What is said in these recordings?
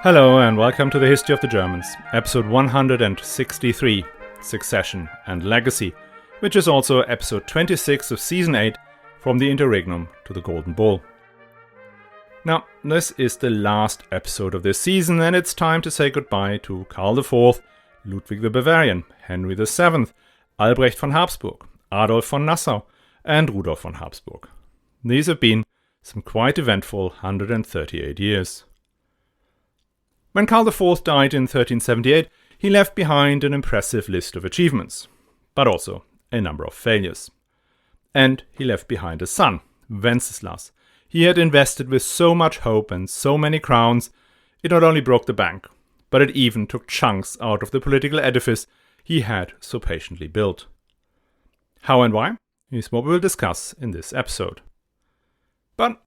Hello and welcome to the History of the Germans, episode 163, Succession and Legacy, which is also episode 26 of season 8, From the Interregnum to the Golden Bull. Now, this is the last episode of this season and it's time to say goodbye to Karl IV, Ludwig the Bavarian, Henry VII, Albrecht von Habsburg, Adolf von Nassau, and Rudolf von Habsburg. These have been some quite eventful 138 years. When Karl IV died in 1378, he left behind an impressive list of achievements, but also a number of failures. And he left behind a son, Wenceslaus. He had invested with so much hope and so many crowns, it not only broke the bank, but it even took chunks out of the political edifice he had so patiently built. How and why is what we will discuss in this episode. But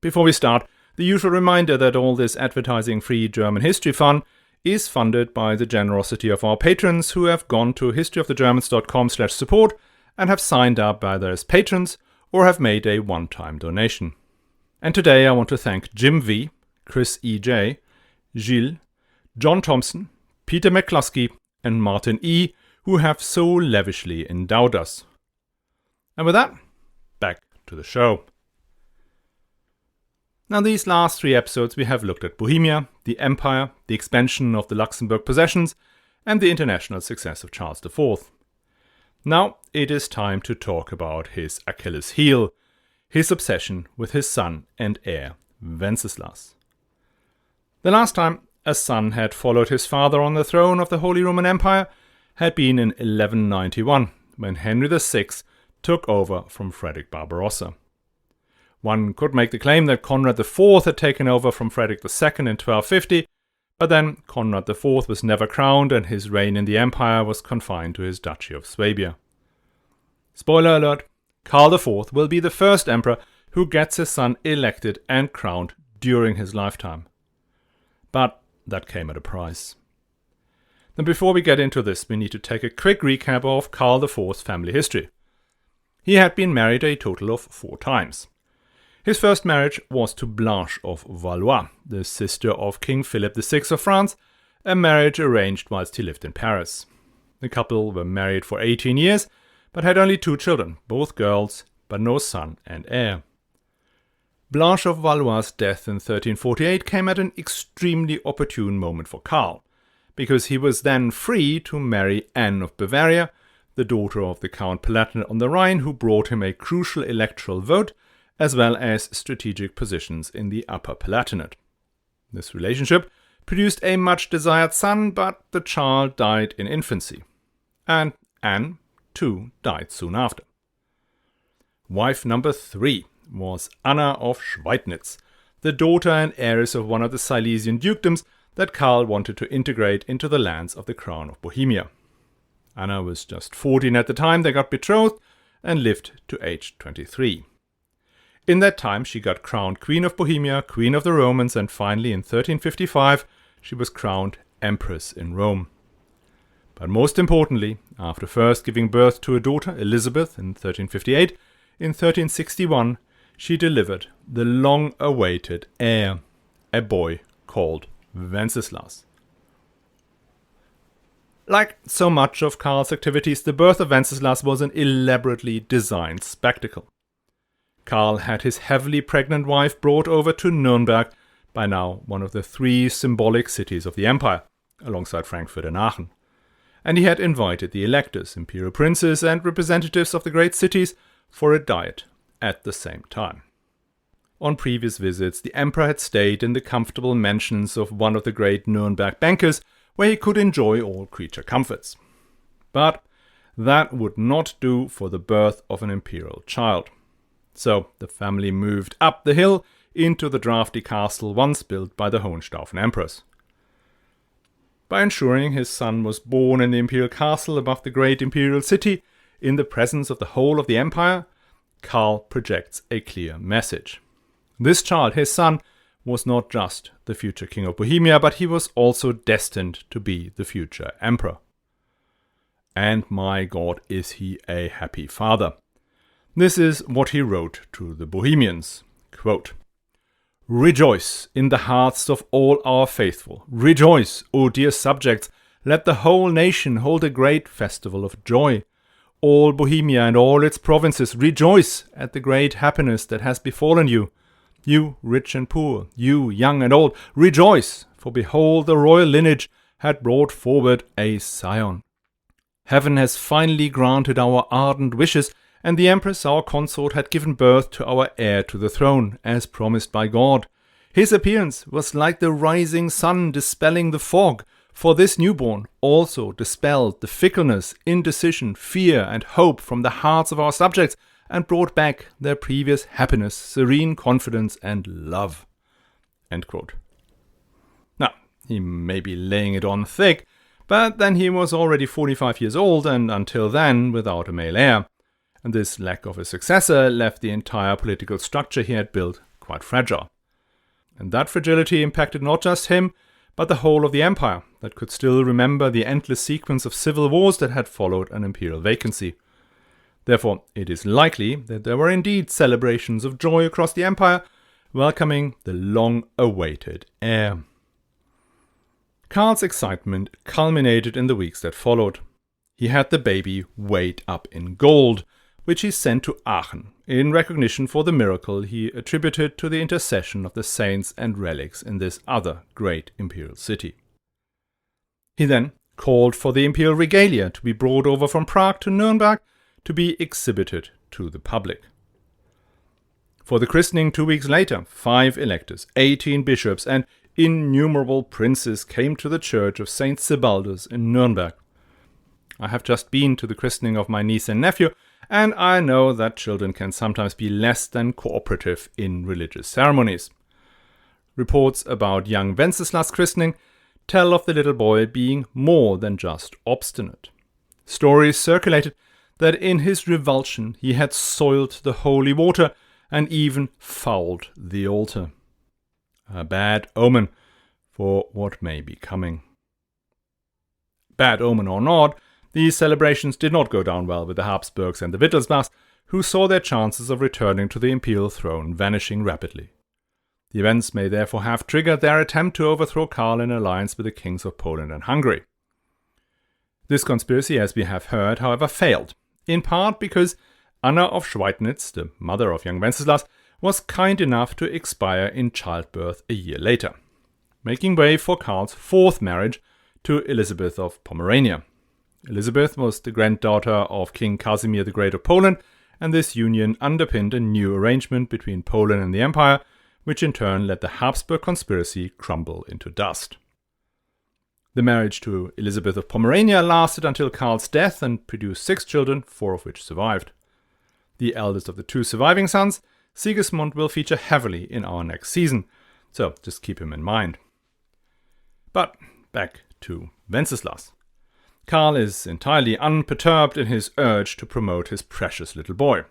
before we start, the usual reminder that all this advertising-free German history fun is funded by the generosity of our patrons who have gone to historyofthegermans.com/support and have signed up either as patrons or have made a one-time donation. And today I want to thank Jim V, Chris E.J., Gilles, John Thompson, Peter McCluskey and Martin E, who have so lavishly endowed us. And with that, back to the show. Now, these last three episodes we have looked at Bohemia, the Empire, the expansion of the Luxembourg possessions, and the international success of Charles IV. Now it is time to talk about his Achilles heel, his obsession with his son and heir, Wenceslaus. The last time a son had followed his father on the throne of the Holy Roman Empire had been in 1191, when Henry VI took over from Frederick Barbarossa. One could make the claim that Conrad IV had taken over from Frederick II in 1250, but then Conrad IV was never crowned and his reign in the empire was confined to his Duchy of Swabia. Spoiler alert, Karl IV will be the first emperor who gets his son elected and crowned during his lifetime. But that came at a price. Now, before we get into this, we need to take a quick recap of Karl IV's family history. He had been married a total of 4 times. His first marriage was to Blanche of Valois, the sister of King Philip VI of France, a marriage arranged whilst he lived in Paris. The couple were married for 18 years, but had only 2 children, both girls, but no son and heir. Blanche of Valois' death in 1348 came at an extremely opportune moment for Karl, because he was then free to marry Anne of Bavaria, the daughter of the Count Palatinate on the Rhine, who brought him a crucial electoral vote, as well as strategic positions in the Upper Palatinate. This relationship produced a much-desired son, but the child died in infancy. And Anne, too, died soon after. Wife number 3 was Anna of Schweidnitz, the daughter and heiress of one of the Silesian dukedoms that Karl wanted to integrate into the lands of the Crown of Bohemia. Anna was just 14 at the time they got betrothed and lived to age 23. In that time, she got crowned Queen of Bohemia, Queen of the Romans, and finally in 1355, she was crowned Empress in Rome. But most importantly, after first giving birth to a daughter, Elizabeth, in 1358, in 1361, she delivered the long-awaited heir, a boy called Wenceslaus. Like so much of Karl's activities, the birth of Wenceslaus was an elaborately designed spectacle. Karl had his heavily pregnant wife brought over to Nuremberg, by now one of the 3 symbolic cities of the empire, alongside Frankfurt and Aachen. And he had invited the electors, imperial princes and representatives of the great cities for a diet at the same time. On previous visits, the emperor had stayed in the comfortable mansions of one of the great Nuremberg bankers, where he could enjoy all creature comforts. But that would not do for the birth of an imperial child. So the family moved up the hill into the drafty castle once built by the Hohenstaufen emperors. By ensuring his son was born in the imperial castle above the great imperial city, in the presence of the whole of the empire, Karl projects a clear message. This child, his son, was not just the future king of Bohemia, but he was also destined to be the future emperor. And my God, is he a happy father. This is what he wrote to the Bohemians. Quote, Rejoice in the hearts of all our faithful. Rejoice, O dear subjects. Let the whole nation hold a great festival of joy. All Bohemia and all its provinces, rejoice at the great happiness that has befallen you. You rich and poor, you young and old, rejoice, for behold, the royal lineage had brought forward a scion. Heaven has finally granted our ardent wishes, and the Empress, our consort, had given birth to our heir to the throne, as promised by God. His appearance was like the rising sun dispelling the fog, for this newborn also dispelled the fickleness, indecision, fear, and hope from the hearts of our subjects, and brought back their previous happiness, serene confidence, and love." End quote. Now, he may be laying it on thick, but then he was already 45 years old, and until then without a male heir. And this lack of a successor left the entire political structure he had built quite fragile. And that fragility impacted not just him, but the whole of the empire, that could still remember the endless sequence of civil wars that had followed an imperial vacancy. Therefore, it is likely that there were indeed celebrations of joy across the empire, welcoming the long-awaited heir. Karl's excitement culminated in the weeks that followed. He had the baby weighed up in gold, which he sent to Aachen, in recognition for the miracle he attributed to the intercession of the saints and relics in this other great imperial city. He then called for the imperial regalia to be brought over from Prague to Nuremberg to be exhibited to the public. For the christening 2 weeks later, 5 electors, 18 bishops, and innumerable princes came to the church of St. Sebaldus in Nuremberg. I have just been to the christening of my niece and nephew, and I know that children can sometimes be less than cooperative in religious ceremonies. Reports about young Wenceslaus' christening tell of the little boy being more than just obstinate. Stories circulated that in his revulsion he had soiled the holy water and even fouled the altar. A bad omen for what may be coming. Bad omen or not, these celebrations did not go down well with the Habsburgs and the Wittelsbachs, who saw their chances of returning to the imperial throne vanishing rapidly. The events may therefore have triggered their attempt to overthrow Karl in alliance with the kings of Poland and Hungary. This conspiracy, as we have heard, however, failed, in part because Anna of Schweidnitz, the mother of young Wenceslaus, was kind enough to expire in childbirth a year later, making way for Karl's 4th marriage to Elizabeth of Pomerania. Elizabeth was the granddaughter of King Casimir the Great of Poland, and this union underpinned a new arrangement between Poland and the Empire, which in turn let the Habsburg conspiracy crumble into dust. The marriage to Elizabeth of Pomerania lasted until Karl's death and produced 6 children, 4 of which survived. The eldest of the 2 surviving sons, Sigismund, will feature heavily in our next season, so just keep him in mind. But back to Wenceslaus. Karl is entirely unperturbed in his urge to promote his precious little boy.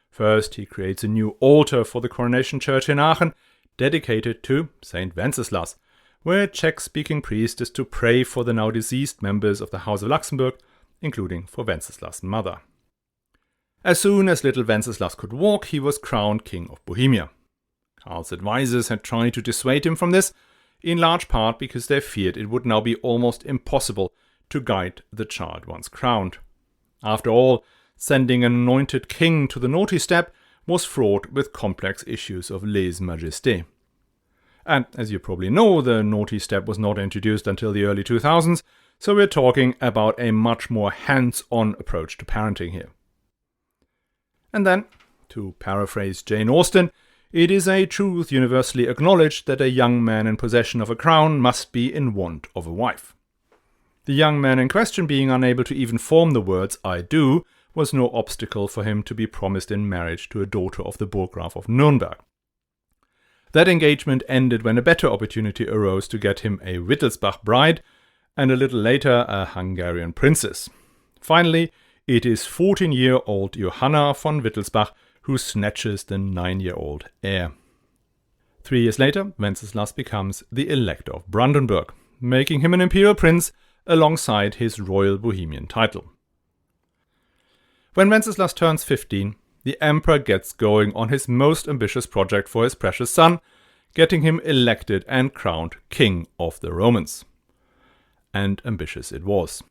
First, he creates a new altar for the coronation church in Aachen, dedicated to Saint Wenceslaus, where a Czech-speaking priest is to pray for the now deceased members of the House of Luxembourg, including for Wenceslaus' mother. As soon as little Wenceslaus could walk, he was crowned King of Bohemia. Karl's advisors had tried to dissuade him from this, in large part because they feared it would now be almost impossible to guide the child once crowned. After all, sending an anointed king to the naughty step was fraught with complex issues of lèse-majesté. And as you probably know, the naughty step was not introduced until the early 2000s, so we're talking about a much more hands-on approach to parenting here. And then, to paraphrase Jane Austen, it is a truth universally acknowledged that a young man in possession of a crown must be in want of a wife. The young man in question, being unable to even form the words "I do," was no obstacle for him to be promised in marriage to a daughter of the Burggraf of Nuremberg. That engagement ended when a better opportunity arose to get him a Wittelsbach bride, and a little later a Hungarian princess. Finally, it is 14-year-old Johanna von Wittelsbach who snatches the 9-year-old heir. 3 years later, Wenceslaus becomes the Elector of Brandenburg, making him an imperial prince alongside his royal Bohemian title. When Wenceslaus turns 15, the emperor gets going on his most ambitious project for his precious son, getting him elected and crowned King of the Romans. And ambitious it was.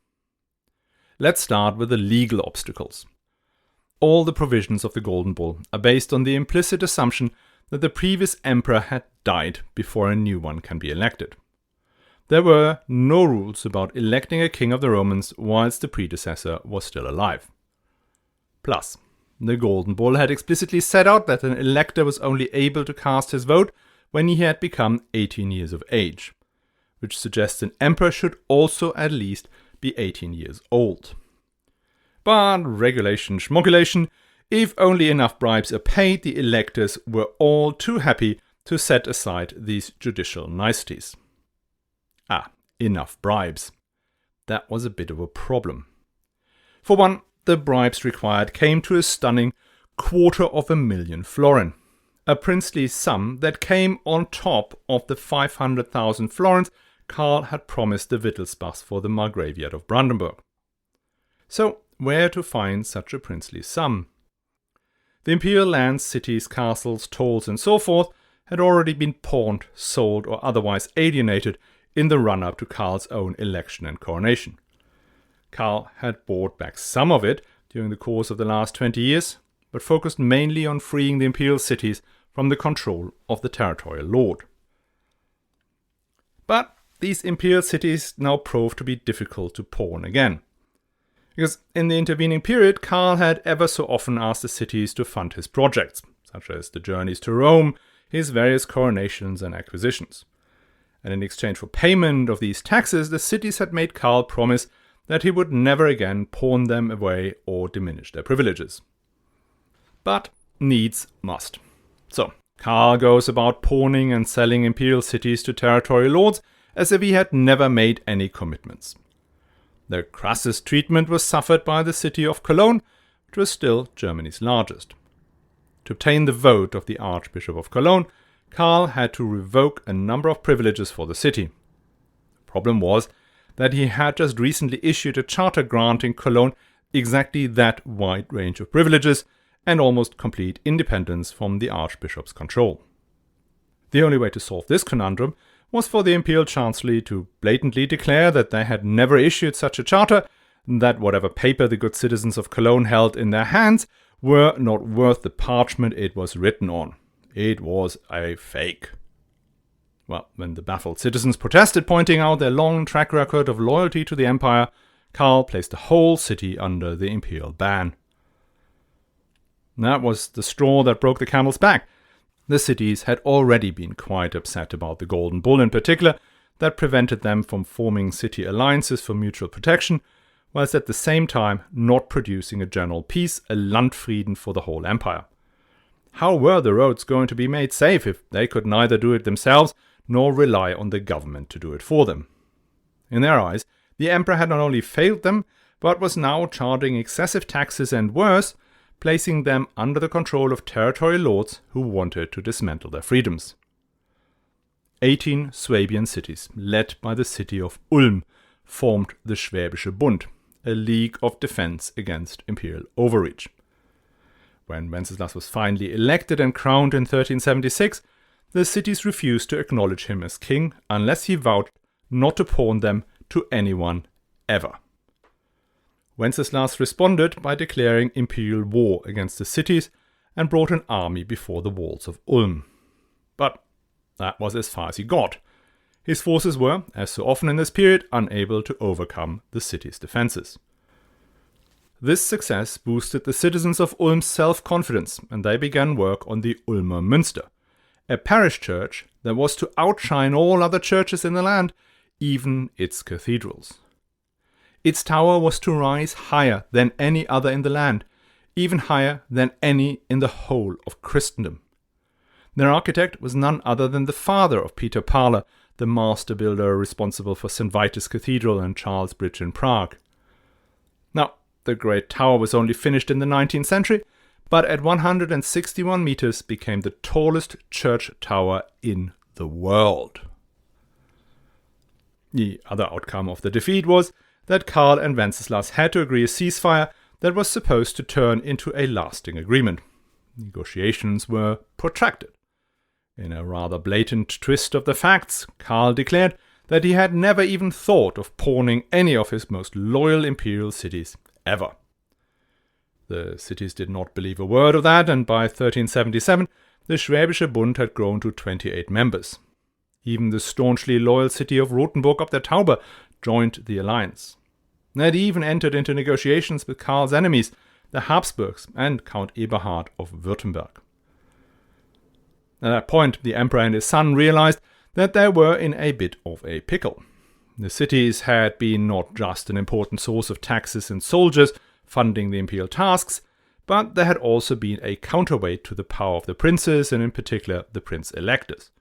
Let's start with the legal obstacles. All the provisions of the Golden Bull are based on the implicit assumption that the previous emperor had died before a new one can be elected. There were no rules about electing a king of the Romans whilst the predecessor was still alive. Plus, the Golden Bull had explicitly set out that an elector was only able to cast his vote when he had become 18 years of age, which suggests an emperor should also at least be 18 years old. But regulation schmogulation, if only enough bribes are paid, the electors were all too happy to set aside these judicial niceties. Enough bribes. That was a bit of a problem. For one, the bribes required came to a stunning 250,000 florin, a princely sum that came on top of the 500,000 florins Karl had promised the Wittelsbachs for the Margraviate of Brandenburg. So, where to find such a princely sum? The imperial lands, cities, castles, tolls and so forth had already been pawned, sold or otherwise alienated in the run-up to Karl's own election and coronation. Karl had bought back some of it during the course of the last 20 years, but focused mainly on freeing the imperial cities from the control of the territorial lord. But these imperial cities now proved to be difficult to pawn again. Because in the intervening period, Karl had ever so often asked the cities to fund his projects, such as the journeys to Rome, his various coronations and acquisitions. And in exchange for payment of these taxes, the cities had made Karl promise that he would never again pawn them away or diminish their privileges. But needs must. So, Karl goes about pawning and selling imperial cities to territorial lords as if he had never made any commitments. The crassest treatment was suffered by the city of Cologne, which was still Germany's largest. To obtain the vote of the Archbishop of Cologne, Karl had to revoke a number of privileges for the city. The problem was that he had just recently issued a charter granting Cologne exactly that wide range of privileges and almost complete independence from the Archbishop's control. The only way to solve this conundrum was for the imperial chancellery to blatantly declare that they had never issued such a charter, that whatever paper the good citizens of Cologne held in their hands were not worth the parchment it was written on. It was a fake. Well, when the baffled citizens protested, pointing out their long track record of loyalty to the empire, Karl placed the whole city under the imperial ban. That was the straw that broke the camel's back. The cities had already been quite upset about the Golden Bull in particular, that prevented them from forming city alliances for mutual protection, whilst at the same time not producing a general peace, a Landfrieden for the whole empire. How were the roads going to be made safe if they could neither do it themselves nor rely on the government to do it for them? In their eyes, the emperor had not only failed them, but was now charging excessive taxes and worse, placing them under the control of territorial lords who wanted to dismantle their freedoms. 18 Swabian cities, led by the city of Ulm, formed the Schwäbische Bund, a league of defense against imperial overreach. When Wenceslaus was finally elected and crowned in 1376, the cities refused to acknowledge him as king unless he vowed not to pawn them to anyone ever. Wenceslaus responded by declaring imperial war against the cities and brought an army before the walls of Ulm. But that was as far as he got. His forces were, as so often in this period, unable to overcome the city's defenses. This success boosted the citizens of Ulm's self-confidence, and they began work on the Ulmer Münster, a parish church that was to outshine all other churches in the land, even its cathedrals. Its tower was to rise higher than any other in the land, even higher than any in the whole of Christendom. Their architect was none other than the father of Peter Parler, the master builder responsible for St. Vitus Cathedral and Charles Bridge in Prague. Now, the great tower was only finished in the 19th century, but at 161 meters became the tallest church tower in the world. The other outcome of the defeat was that Karl and Wenceslaus had to agree a ceasefire that was supposed to turn into a lasting agreement. Negotiations were protracted. In a rather blatant twist of the facts, Karl declared that he had never even thought of pawning any of his most loyal imperial cities ever. The cities did not believe a word of that, and by 1377 the Schwäbische Bund had grown to 28 members. Even the staunchly loyal city of Rothenburg ob der Tauber joined the alliance. They had even entered into negotiations with Karl's enemies, the Habsburgs and Count Eberhard of Württemberg. At that point, the emperor and his son realized that they were in a bit of a pickle. The cities had been not just an important source of taxes and soldiers funding the imperial tasks, but they had also been a counterweight to the power of the princes, and in particular the prince-electors.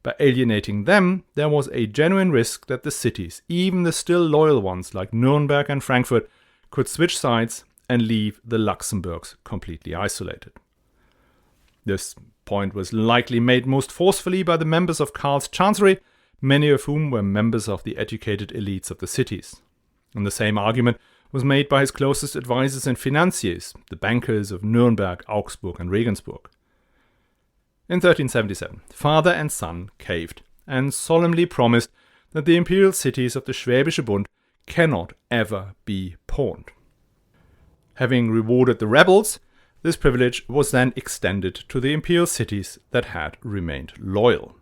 By alienating them, there was a genuine risk that the cities, even the still loyal ones like Nuremberg and Frankfurt, could switch sides and leave the Luxembourgs completely isolated. This point was likely made most forcefully by the members of Karl's chancellery, many of whom were members of the educated elites of the cities. And the same argument was made by his closest advisors and financiers, the bankers of Nuremberg, Augsburg and Regensburg. In 1377, father and son caved and solemnly promised that the imperial cities of the Schwäbische Bund cannot ever be pawned. Having rewarded the rebels, this privilege was then extended to the imperial cities that had remained loyal.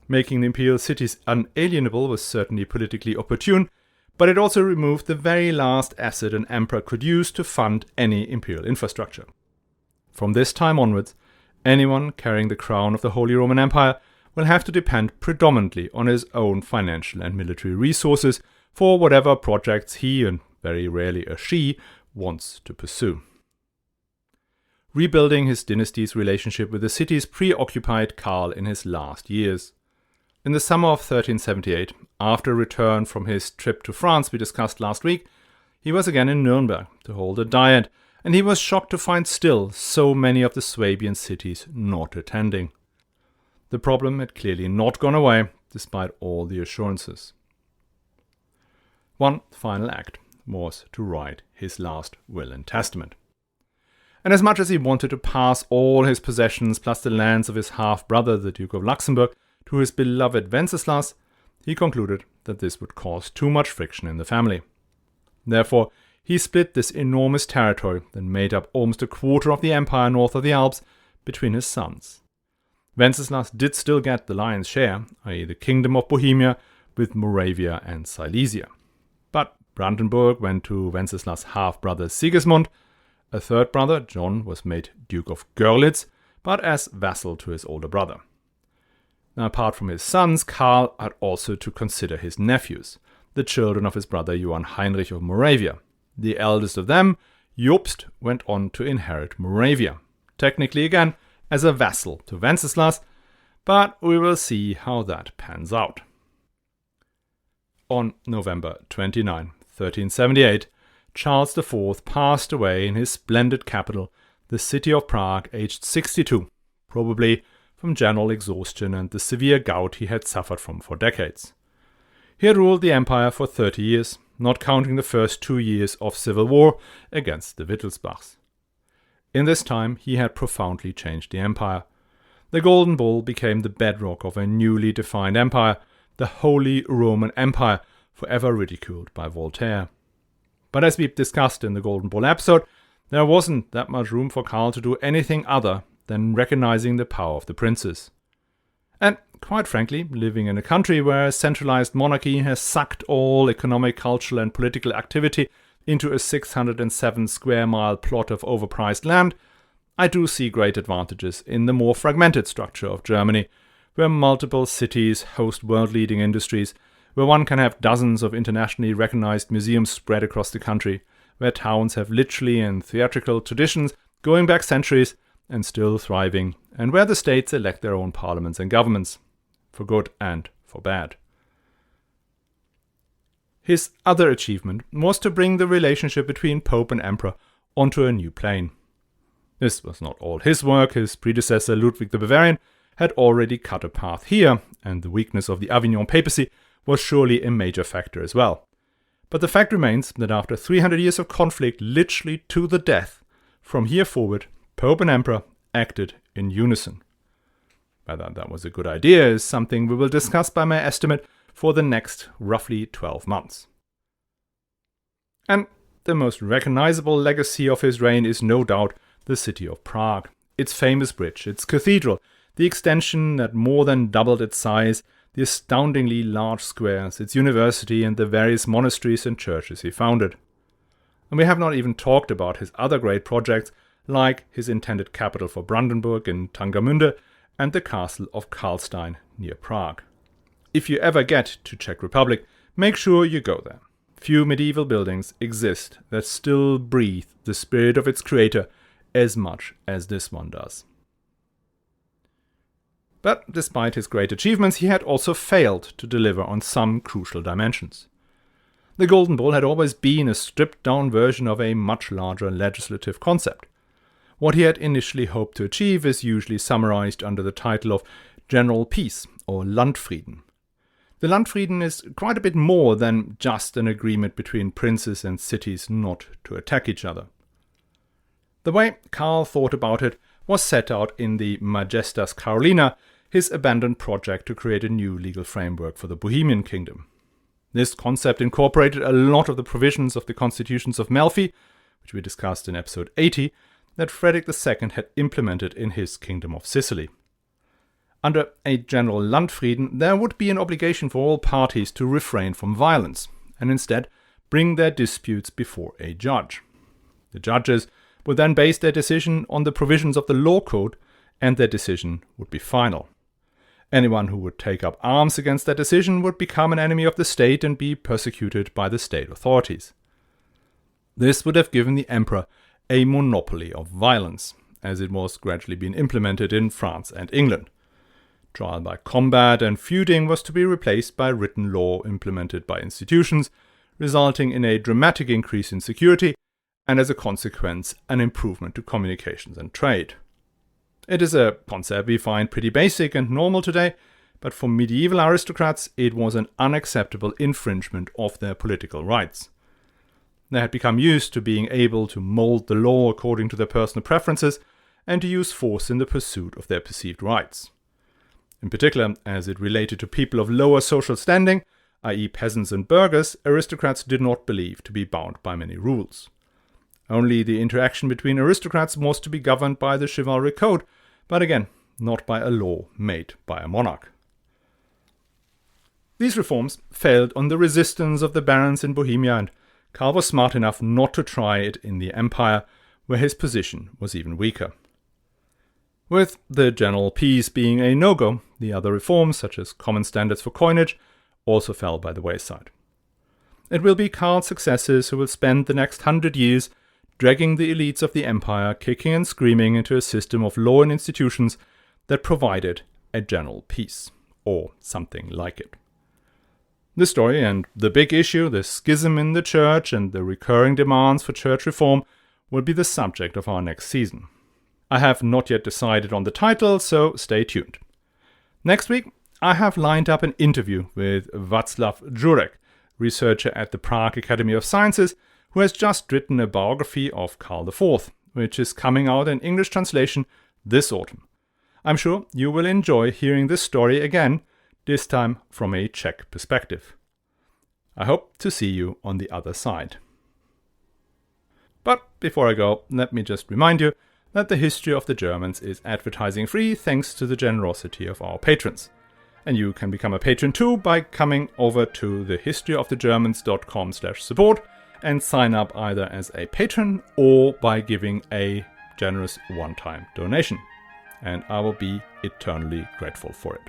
Making the imperial cities unalienable was certainly politically opportune, but it also removed the very last asset an emperor could use to fund any imperial infrastructure. From this time onwards, anyone carrying the crown of the Holy Roman Empire will have to depend predominantly on his own financial and military resources for whatever projects he, and very rarely a she, wants to pursue. Rebuilding his dynasty's relationship with the cities preoccupied Karl in his last years. In the summer of 1378, after a return from his trip to France we discussed last week, he was again in Nuremberg to hold a diet, and he was shocked to find still so many of the Swabian cities not attending. The problem had clearly not gone away, despite all the assurances. One final act was to write his last will and testament. And as much as he wanted to pass all his possessions plus the lands of his half-brother, the Duke of Luxembourg, to his beloved Wenceslaus, he concluded that this would cause too much friction in the family. Therefore, he split this enormous territory that made up almost a quarter of the empire north of the Alps between his sons. Wenceslaus did still get the lion's share, i.e. the Kingdom of Bohemia, with Moravia and Silesia. But Brandenburg went to Wenceslaus' half-brother Sigismund. A third brother, John, was made Duke of Görlitz, but as vassal to his older brother. Now, apart from his sons, Karl had also to consider his nephews, the children of his brother Johann Heinrich of Moravia. The eldest of them, Jobst, went on to inherit Moravia, technically again as a vassal to Wenceslaus, but we will see how that pans out. On November 29, 1378, Charles IV passed away in his splendid capital, the city of Prague, aged 62, probably from general exhaustion and the severe gout he had suffered from for decades. He had ruled the empire for 30 years, not counting the first 2 years of civil war against the Wittelsbachs. In this time, he had profoundly changed the empire. The Golden Bull became the bedrock of a newly defined empire, the Holy Roman Empire, forever ridiculed by Voltaire. But as we discussed in the Golden Bull episode, there wasn't that much room for Karl to do anything other than recognizing the power of the princes. And quite frankly, living in a country where a centralized monarchy has sucked all economic, cultural and political activity into a 607 square mile plot of overpriced land, I do see great advantages in the more fragmented structure of Germany, where multiple cities host world-leading industries, where one can have dozens of internationally recognized museums spread across the country, where towns have literary and theatrical traditions going back centuries and still thriving, and where the states elect their own parliaments and governments, for good and for bad. His other achievement was to bring the relationship between Pope and Emperor onto a new plane. This was not all his work. His predecessor Ludwig the Bavarian had already cut a path here, and the weakness of the Avignon papacy was surely a major factor as well. But the fact remains that after 300 years of conflict, literally to the death, from here forward, Pope and Emperor acted in unison. Whether that was a good idea is something we will discuss by my estimate for the next roughly 12 months. And the most recognizable legacy of his reign is no doubt the city of Prague, its famous bridge, its cathedral, the extension that more than doubled its size, the astoundingly large squares, its university, and the various monasteries and churches he founded. And we have not even talked about his other great projects, like his intended capital for Brandenburg in Tangermünde and the castle of Karlstein near Prague. If you ever get to Czech Republic, make sure you go there. Few medieval buildings exist that still breathe the spirit of its creator as much as this one does. But despite his great achievements, he had also failed to deliver on some crucial dimensions. The Golden Bull had always been a stripped-down version of a much larger legislative concept. What he had initially hoped to achieve is usually summarized under the title of general peace, or Landfrieden. The Landfrieden is quite a bit more than just an agreement between princes and cities not to attack each other. The way Karl thought about it was set out in the Majestas Carolina, his abandoned project to create a new legal framework for the Bohemian kingdom. This concept incorporated a lot of the provisions of the constitutions of Melfi, which we discussed in episode 80, that Frederick II had implemented in his Kingdom of Sicily. Under a general Landfrieden, there would be an obligation for all parties to refrain from violence, and instead bring their disputes before a judge. The judges would then base their decision on the provisions of the law code, and their decision would be final. Anyone who would take up arms against that decision would become an enemy of the state and be persecuted by the state authorities. This would have given the emperor a monopoly of violence, as it was gradually being implemented in France and England. Trial by combat and feuding was to be replaced by written law implemented by institutions, resulting in a dramatic increase in security and, as a consequence, an improvement to communications and trade. It is a concept we find pretty basic and normal today, but for medieval aristocrats it was an unacceptable infringement of their political rights. They had become used to being able to mold the law according to their personal preferences and to use force in the pursuit of their perceived rights. In particular, as it related to people of lower social standing, i.e. peasants and burghers, aristocrats did not believe to be bound by many rules. Only the interaction between aristocrats was to be governed by the chivalric code, but again, not by a law made by a monarch. These reforms failed on the resistance of the barons in Bohemia, and Karl was smart enough not to try it in the empire, where his position was even weaker. With the general peace being a no-go, the other reforms, such as common standards for coinage, also fell by the wayside. It will be Karl's successors who will spend the next 100 years dragging the elites of the empire kicking and screaming into a system of law and institutions that provided a general peace, or something like it. The story and the big issue, the schism in the church and the recurring demands for church reform, will be the subject of our next season. I have not yet decided on the title, so stay tuned. Next week, I have lined up an interview with Václav Jurek, researcher at the Prague Academy of Sciences, who has just written a biography of Karl IV, which is coming out in English translation this autumn. I'm sure you will enjoy hearing this story again, this time from a Czech perspective. I hope to see you on the other side. But before I go, let me just remind you that the History of the Germans is advertising free thanks to the generosity of our patrons. And you can become a patron too by coming over to thehistoryofthegermans.com/support and sign up either as a patron or by giving a generous one-time donation. And I will be eternally grateful for it.